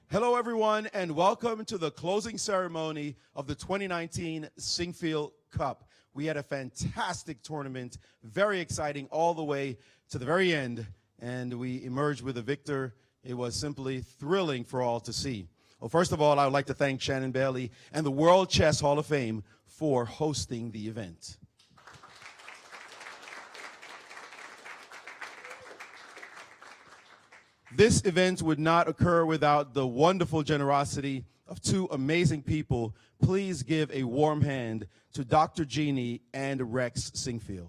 Hello, everyone, and welcome to the closing ceremony of the 2019 Sinquefield Cup. We had a fantastic tournament, very exciting all the way to the very end, and we emerged with a victor. It was simply thrilling for all to see. Well, first of all, I would like to thank Shannon Bailey and the World Chess Hall of Fame for hosting the event. This event would not occur without the wonderful generosity of two amazing people. Please give a warm hand to Dr. Jeannie and Rex Sinquefield.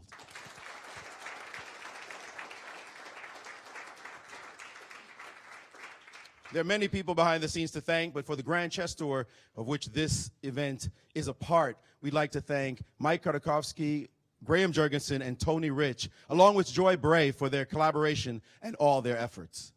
There are many people behind the scenes to thank, but for the Grand Chess Tour, of which this event is a part, we'd like to thank Mike Khodorkovsky, Graham Jurgensen, and Tony Rich, along with Joy Bray for their collaboration and all their efforts.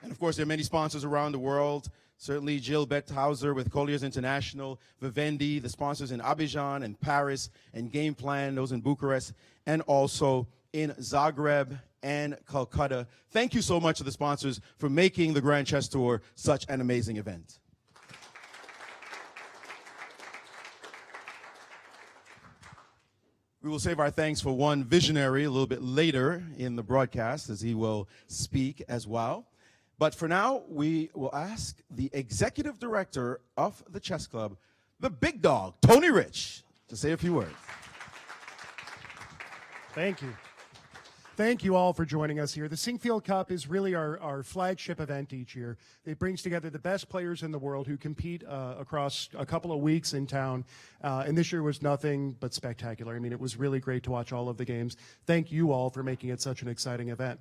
And of course, there are many sponsors around the world. Certainly Jill Betthauser with Colliers International, Vivendi, the sponsors in Abidjan and Paris, and Game Plan, those in Bucharest, and also in Zagreb and Calcutta. Thank you so much to the sponsors for making the Grand Chess Tour such an amazing event. We will save our thanks for one visionary a little bit later in the broadcast, as he will speak as well. But for now, we will ask the executive director of the chess club, the big dog, Tony Rich, to say a few words. Thank you. Thank you all for joining us here. The Sinquefield Cup is really our flagship event each year. It brings together the best players in the world who compete across a couple of weeks in town. And this year was nothing but spectacular. I mean, it was really great to watch all of the games. Thank you all for making it such an exciting event.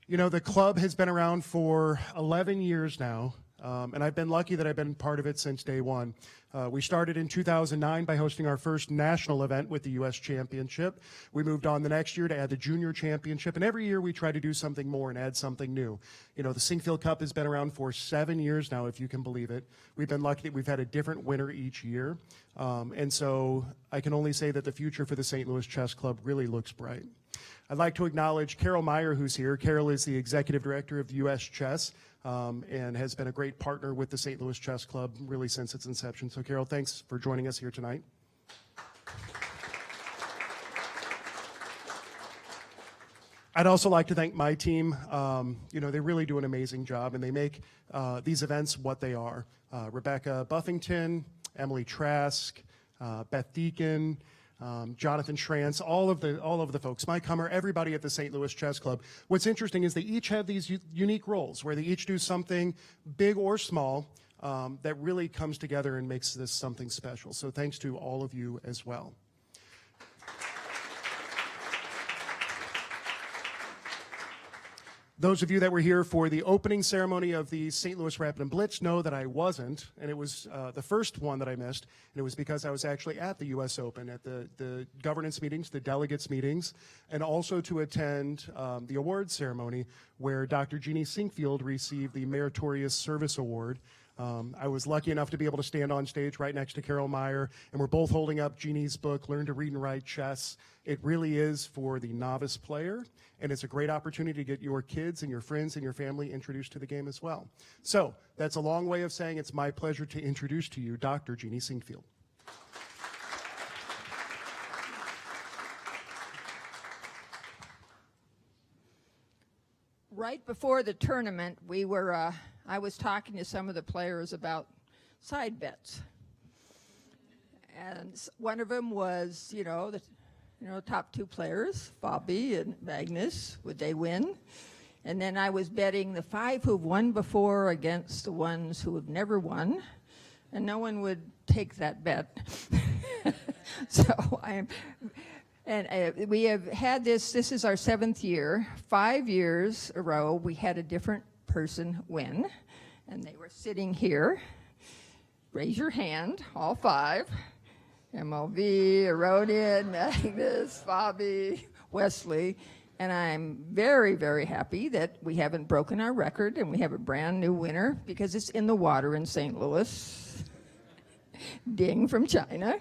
You know, the club has been around for 11 years now, and I've been lucky that I've been part of it since day one. We started in 2009 by hosting our first national event with the U.S. Championship. We moved on the next year to add the Junior Championship, and every year we try to do something more and add something new. You know, the Sinquefield Cup has been around for 7 years now, if you can believe it. We've been lucky that we've had a different winner each year, and so I can only say that the future for the St. Louis Chess Club really looks bright. I'd like to acknowledge Carol Meyer, who's here. Carol is the executive director of the U.S. Chess and has been a great partner with the St. Louis Chess Club really since its inception. So, Carol, thanks for joining us here tonight. I'd also like to thank my team. You know, they really do an amazing job, and they make these events what they are. Rebecca Buffington, Emily Trask, Beth Deacon, Jonathan Schrantz, all of the folks, Mike Hummer, everybody at the St. Louis Chess Club. What's interesting is they each have these unique roles where they each do something big or small that really comes together and makes this something special. So thanks to all of you as well. Those of you that were here for the opening ceremony of the St. Louis Rapid and Blitz know that I wasn't, and it was the first one that I missed, and it was because I was actually at the U.S. Open, at the governance meetings, the delegates meetings, and also to attend the awards ceremony where Dr. Jeannie Sinquefield received the Meritorious Service Award. I was lucky enough to be able to stand on stage right next to Carol Meyer, and we're both holding up Jeannie's book, Learn to Read and Write Chess. It really is for the novice player, and it's a great opportunity to get your kids and your friends and your family introduced to the game as well. So that's a long way of saying it's my pleasure to introduce to you Dr. Jeannie Sinquefield. Right before the tournament, I was talking to some of the players about side bets, and one of them was, the top two players, Bobby and Magnus, would they win? And then I was betting the 5 who've won before against the ones who have never won, and no one would take that bet. We have had this is our 7th year. 5 years a row, we had a different person win, and they were sitting here. Raise your hand, all 5. MLV, Aronian, Magnus, Bobby, Wesley, and I'm very, very happy that we haven't broken our record and we have a brand new winner because it's in the water in St. Louis. Ding from China.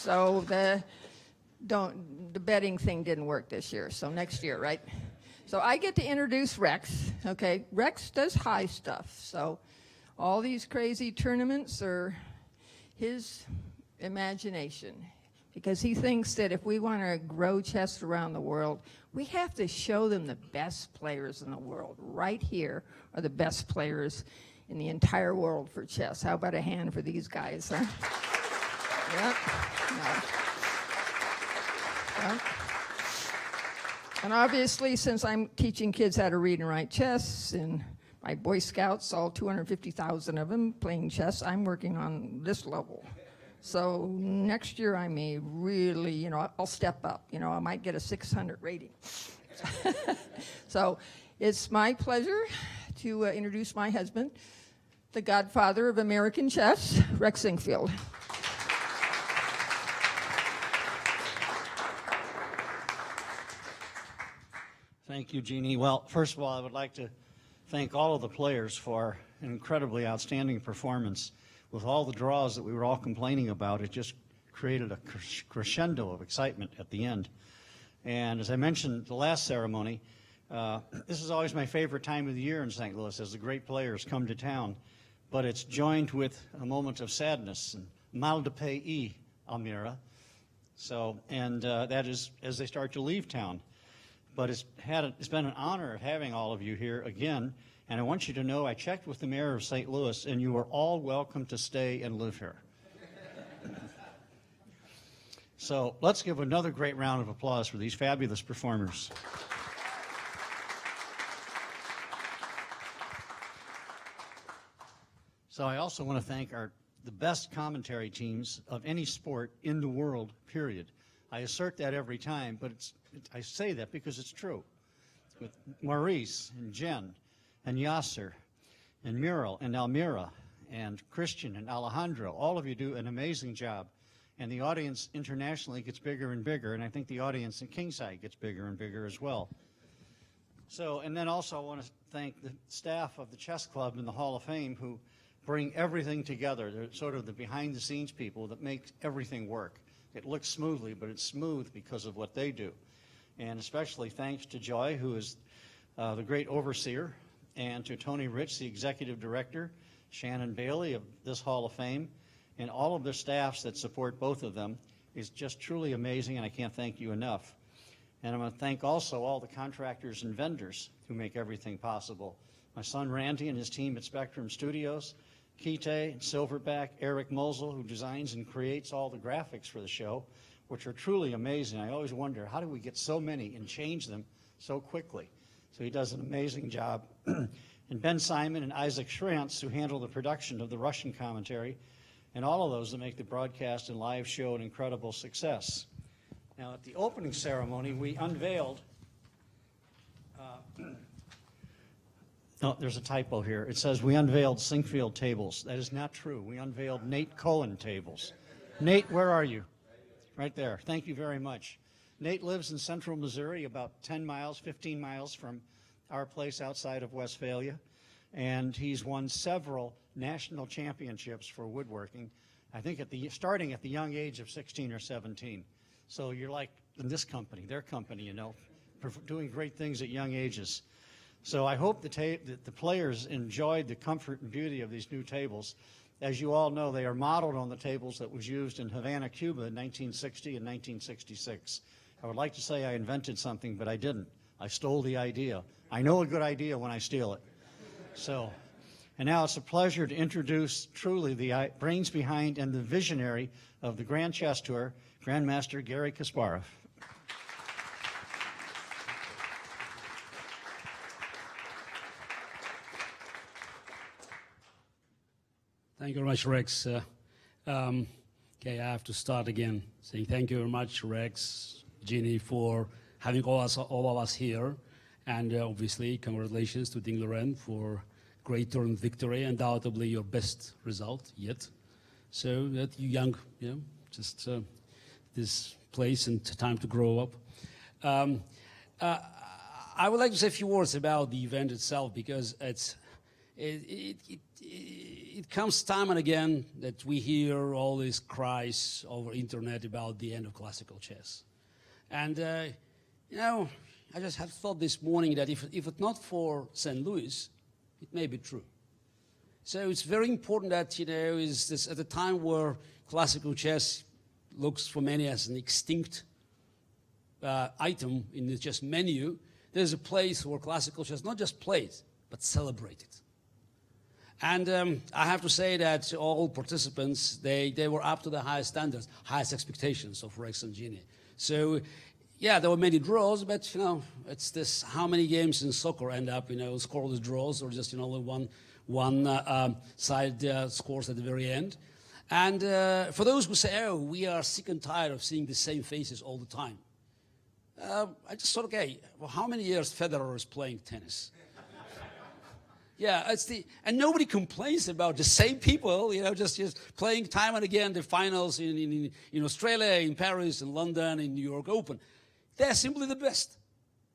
So the betting thing didn't work this year, so next year, right? So I get to introduce Rex, okay? Rex does high stuff, so all these crazy tournaments are his imagination, because he thinks that if we want to grow chess around the world, we have to show them the best players in the world. Right here are the best players in the entire world for chess. How about a hand for these guys, huh? Yep. Yep. And obviously, since I'm teaching kids how to read and write chess, and my Boy Scouts, all 250,000 of them playing chess, I'm working on this level. So next year I may really, I'll step up. I might get a 600 rating. So it's my pleasure to introduce my husband, the godfather of American chess, Rex Sinquefield. Thank you, Jeannie. Well, first of all, I would like to thank all of the players for an incredibly outstanding performance. With all the draws that we were all complaining about, it just created a crescendo of excitement at the end. And as I mentioned the last ceremony, this is always my favorite time of the year in St. Louis as the great players come to town. But it's joined with a moment of sadness and mal de pays, Almira. So, and that is as they start to leave town. But it's been an honor of having all of you here again. And I want you to know I checked with the mayor of St. Louis, and you are all welcome to stay and live here. So let's give another great round of applause for these fabulous performers. So I also want to thank the best commentary teams of any sport in the world, period. I assert that every time, but I say that because it's true. With Maurice and Jen and Yasser and Muriel and Almira and Christian and Alejandro, all of you do an amazing job. And the audience internationally gets bigger and bigger, and I think the audience in Kingside gets bigger and bigger as well. So, and then also I want to thank the staff of the Chess Club and the Hall of Fame who bring everything together. They're sort of the behind-the-scenes people that make everything work. It looks smoothly, but it's smooth because of what they do. And especially thanks to Joy, who is the great overseer, and to Tony Rich, the executive director, Shannon Bailey of this Hall of Fame, and all of their staffs that support both of them is just truly amazing, and I can't thank you enough. And I'm going to thank also all the contractors and vendors who make everything possible. My son Randy and his team at Spectrum Studios, Kite, Silverback, Eric Mosel, who designs and creates all the graphics for the show, which are truly amazing. I always wonder, how do we get so many and change them so quickly? So he does an amazing job. And Ben Simon and Isaac Schrantz, who handle the production of the Russian commentary, and all of those that make the broadcast and live show an incredible success. Now, at the opening ceremony, we unveiled no, there's a typo here. It says we unveiled Sinquefield tables. That is not true. We unveiled Nate Cohen tables. Nate, where are you? Right there. Thank you very much. Nate lives in central Missouri, about 10 miles, 15 miles from our place outside of Westphalia. And he's won several national championships for woodworking, I think starting at the young age of 16 or 17. So you're like in this company, their company, doing great things at young ages. So I hope that the players enjoyed the comfort and beauty of these new tables. As you all know, they are modeled on the tables that was used in Havana, Cuba in 1960 and 1966. I would like to say I invented something, but I didn't. I stole the idea. I know a good idea when I steal it. So, and now it's a pleasure to introduce truly the brains behind and the visionary of the Grand Chess Tour, Grandmaster Garry Kasparov. Thank you very much, Rex. Okay, I have to start again saying thank you very much, Rex, Jeannie, for having all of us here. And obviously, congratulations to Ding Loren for great tournament victory, undoubtedly your best result yet. So that you young, just this place and time to grow up. I would like to say a few words about the event itself because it comes time and again that we hear all these cries over internet about the end of classical chess. And, you know, I just had thought this morning that if it's not for St. Louis, it may be true. So it's very important that, you know, is this at a time where classical chess looks for many as an extinct item in the chess menu, there's a place where classical chess not just played, but celebrated. And I have to say that all participants, they were up to the highest standards, highest expectations of Rex and Ginny. So, yeah, there were many draws, but, you know, it's this, how many games in soccer end up, you know, scoreless draws or just, you know, one side scores at the very end. And for those who say, oh, we are sick and tired of seeing the same faces all the time, I just thought, okay, well, how many years Federer is playing tennis? Yeah, and nobody complains about the same people, you know, just playing time and again the finals in Australia, in Paris, in London, in New York Open. They're simply the best.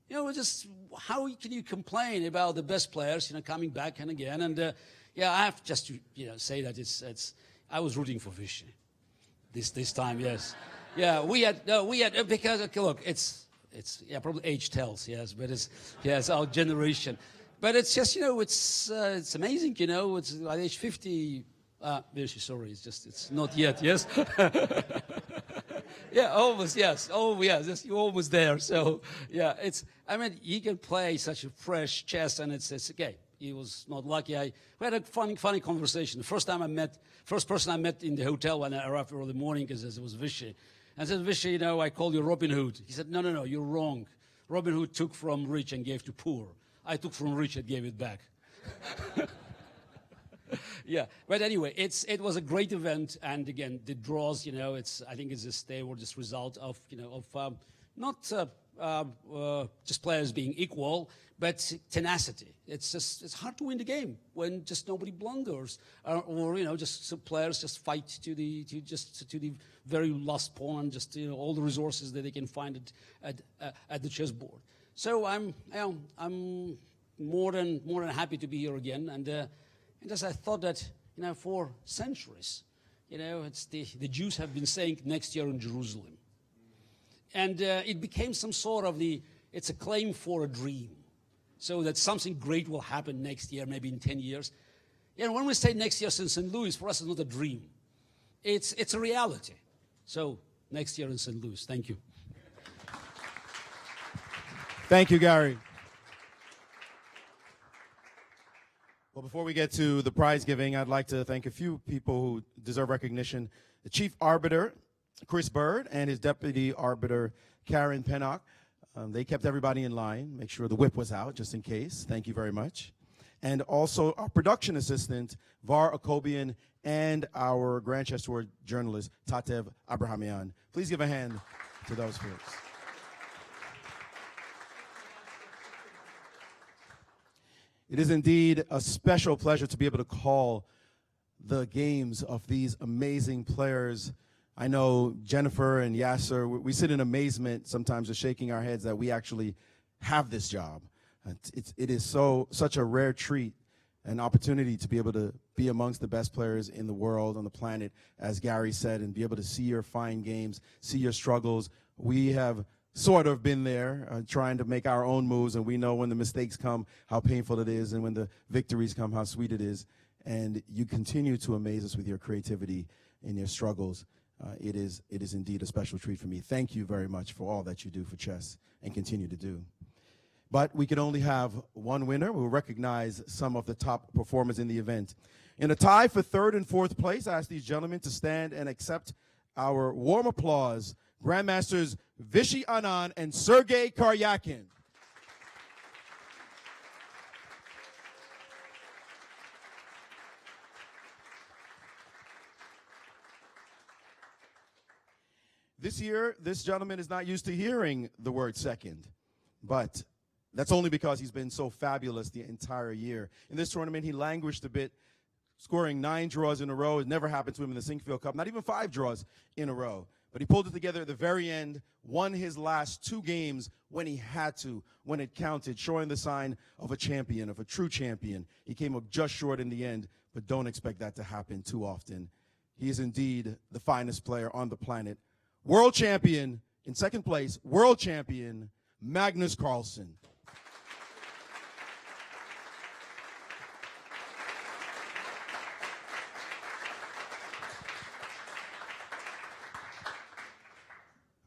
You know, just how can you complain about the best players, you know, coming back and again? And yeah, I have just to, you know, say that I was rooting for Vichy this time, yes. Yeah, we had because okay, look, it's yeah, probably age tells, yes, but it's our generation. But it's just, you know, it's amazing, you know, it's at age 50, Vichy, sorry, it's not yet, yes? Yeah, almost, yes. Oh, yes, you're almost there. So, yeah, I mean, he can play such a fresh chess, and it's okay. He was not lucky. We had a funny conversation. The first person I met in the hotel when I arrived early morning, because it was Vichy. I said, Vichy, you know, I call you Robin Hood. He said, no, you're wrong. Robin Hood took from rich and gave to poor. I took from rich and gave it back. Yeah, but anyway, it was a great event, and again, the draws, you know, I think they were just result of, you know, of not just players being equal, but tenacity. It's hard to win the game when just nobody blunders, or you know, just some players just fight to the very last pawn, just, you know, all the resources that they can find at the chessboard. So I'm more than happy to be here again, and as I thought that, you know, for centuries, you know, the Jews have been saying next year in Jerusalem. And it became some sort of it's a claim for a dream. So that something great will happen next year, maybe in 10 years. You know, when we say next year in St. Louis, for us it's not a dream. It's a reality. So next year in St. Louis. Thank you. Thank you, Gary. Well, before we get to the prize giving, I'd like to thank a few people who deserve recognition. The Chief Arbiter, Chris Bird, and his Deputy Arbiter, Karen Pennock. They kept everybody in line, make sure the whip was out, just in case. Thank you very much. And also our production assistant, Var Akobian, and our Grand Chess Tour journalist, Tatev Abrahamian. Please give a hand to those folks. It is indeed a special pleasure to be able to call the games of these amazing players. I know Jennifer and Yasser, we sit in amazement sometimes just shaking our heads that we actually have this job. It is such a rare treat, an opportunity to be able to be amongst the best players in the world, on the planet, as Gary said, and be able to see your fine games, see your struggles. We have sort of been there trying to make our own moves, and we know when the mistakes come how painful it is, and when the victories come how sweet it is. And you continue to amaze us with your creativity and your struggles. It is indeed a special treat for me. Thank you very much for all that you do for chess and continue to do. But we can only have one winner. We'll recognize some of the top performers in the event. In a tie for third and fourth place, I ask these gentlemen to stand and accept our warm applause. Grandmasters Vishy Anand and Sergei Karyakin. This year, this gentleman is not used to hearing the word second, but that's only because he's been so fabulous the entire year. In this tournament, he languished a bit, scoring 9 draws in a row. It never happened to him in the Sinquefield Cup, not even 5 draws in a row. but he pulled it together at the very end, won his last 2 games when he had to, when it counted, showing the sign of a champion, of a true champion. He came up just short in the end, but don't expect that to happen too often. He is indeed the finest player on the planet. World champion, in second place, world champion, Magnus Carlsen.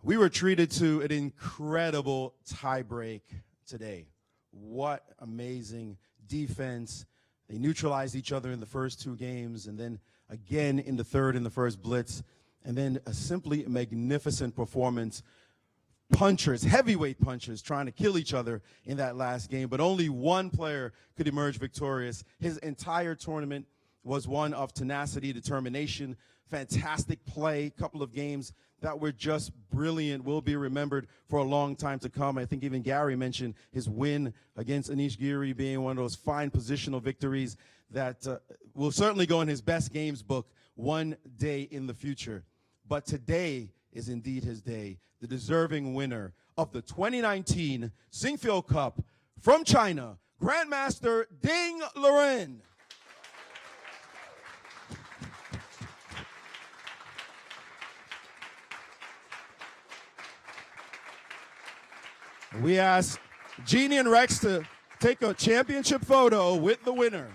We were treated to an incredible tiebreak today. What amazing defense. They neutralized each other in the first 2 games, and then again in the third in the first blitz, and then a simply magnificent performance. Punchers, heavyweight punchers, trying to kill each other in that last game, but only one player could emerge victorious. His entire tournament was one of tenacity, determination, fantastic play, couple of games that were just brilliant, will be remembered for a long time to come. I think even Gary mentioned his win against Anish Giri being one of those fine positional victories that will certainly go in his best games book one day in the future. But today is indeed his day, the deserving winner of the 2019 Sinquefield Cup from China, Grandmaster Ding Liren. We ask Jeannie and Rex to take a championship photo with the winner.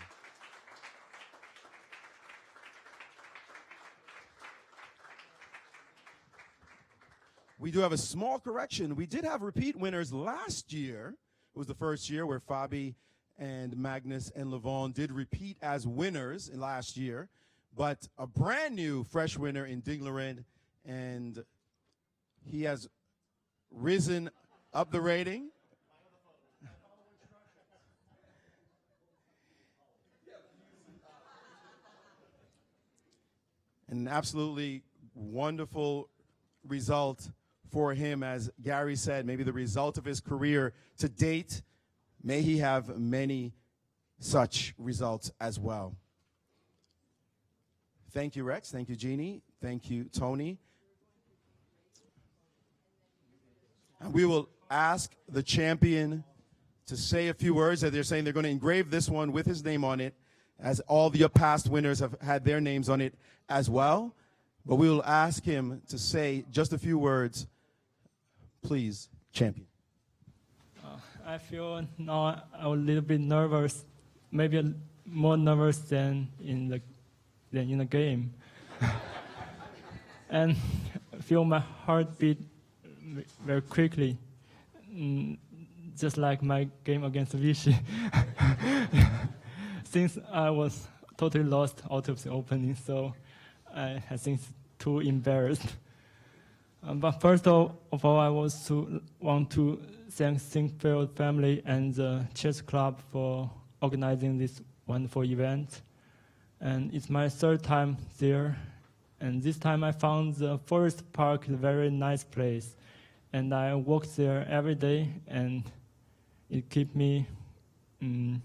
We do have a small correction. We did have repeat winners last year. It was the first year where Fabi and Magnus and Levon did repeat as winners in last year. But a brand new fresh winner in Ding Liren, and he has risen up the rating. An absolutely wonderful result for him, as Gary said, maybe the result of his career to date. May he have many such results as well. Thank you, Rex. Thank you, Jeannie. Thank you, Tony. And we will ask the champion to say a few words. That they're saying they're going to engrave this one with his name on it, as all the past winners have had their names on it as well. But we will ask him to say just a few words. Please, champion. I feel now a little bit nervous, maybe more nervous than in the game, and feel my heart beat very quickly, just like my game against Vichy. Since I was totally lost out of the opening, so I think it's too embarrassed. But first of all, I want to thank Sinquefield family and the chess club for organizing this wonderful event. And it's my 3rd time there. And this time I found the Forest Park a very nice place. And I walk there every day, and it keeps me in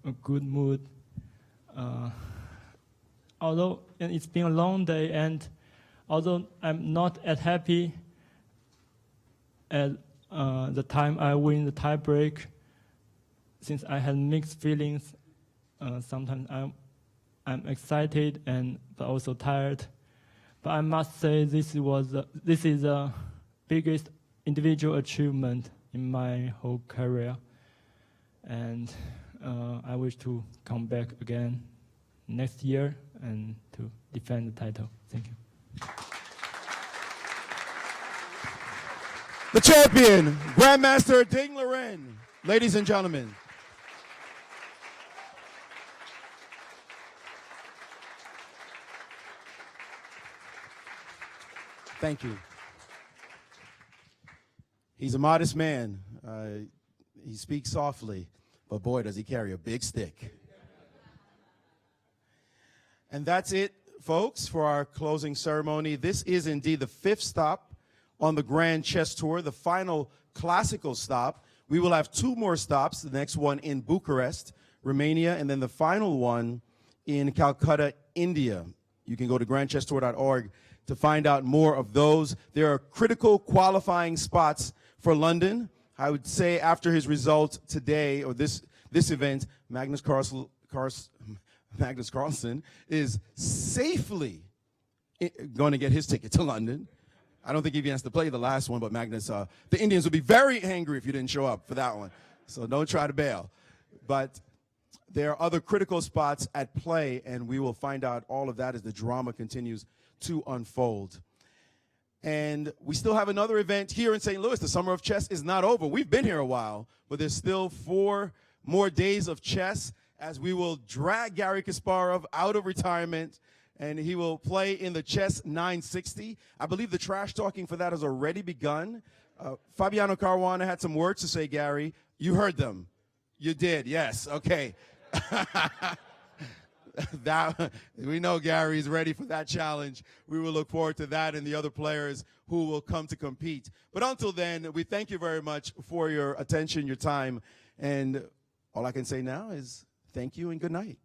a good mood. Although it's been a long day, and although I'm not as happy at the time I win the tiebreak, since I had mixed feelings, sometimes I'm excited but also tired. But I must say this is the biggest individual achievement in my whole career, and I wish to come back again next year and to defend the title. Thank you. The champion, Grandmaster Ding Liren, ladies and gentlemen. Thank you. He's a modest man. He speaks softly, but boy, does he carry a big stick. And that's it, folks, for our closing ceremony. This is indeed the 5th stop on the Grand Chess Tour, the final classical stop. We will have 2 more stops, the next one in Bucharest, Romania, and then the final one in Calcutta, India. You can go to grandchesstour.org to find out more of those. There are critical qualifying spots for London. I would say after his results today, or this event, Magnus Carlsen is safely going to get his ticket to London. I don't think he even has to play the last one, but Magnus, the Indians would be very angry if you didn't show up for that one. So don't try to bail. But there are other critical spots at play, and we will find out all of that as the drama continues to unfold. And we still have another event here in St. Louis. The Summer of Chess is not over. We've been here a while, but there's still 4 more days of chess as we will drag Garry Kasparov out of retirement, and he will play in the Chess 960. I believe the trash talking for that has already begun. Fabiano Caruana had some words to say, Gary. You heard them. You did, yes. Okay. We know Gary's ready for that challenge. We will look forward to that and the other players who will come to compete. But until then, we thank you very much for your attention, your time, and all I can say now is thank you and good night.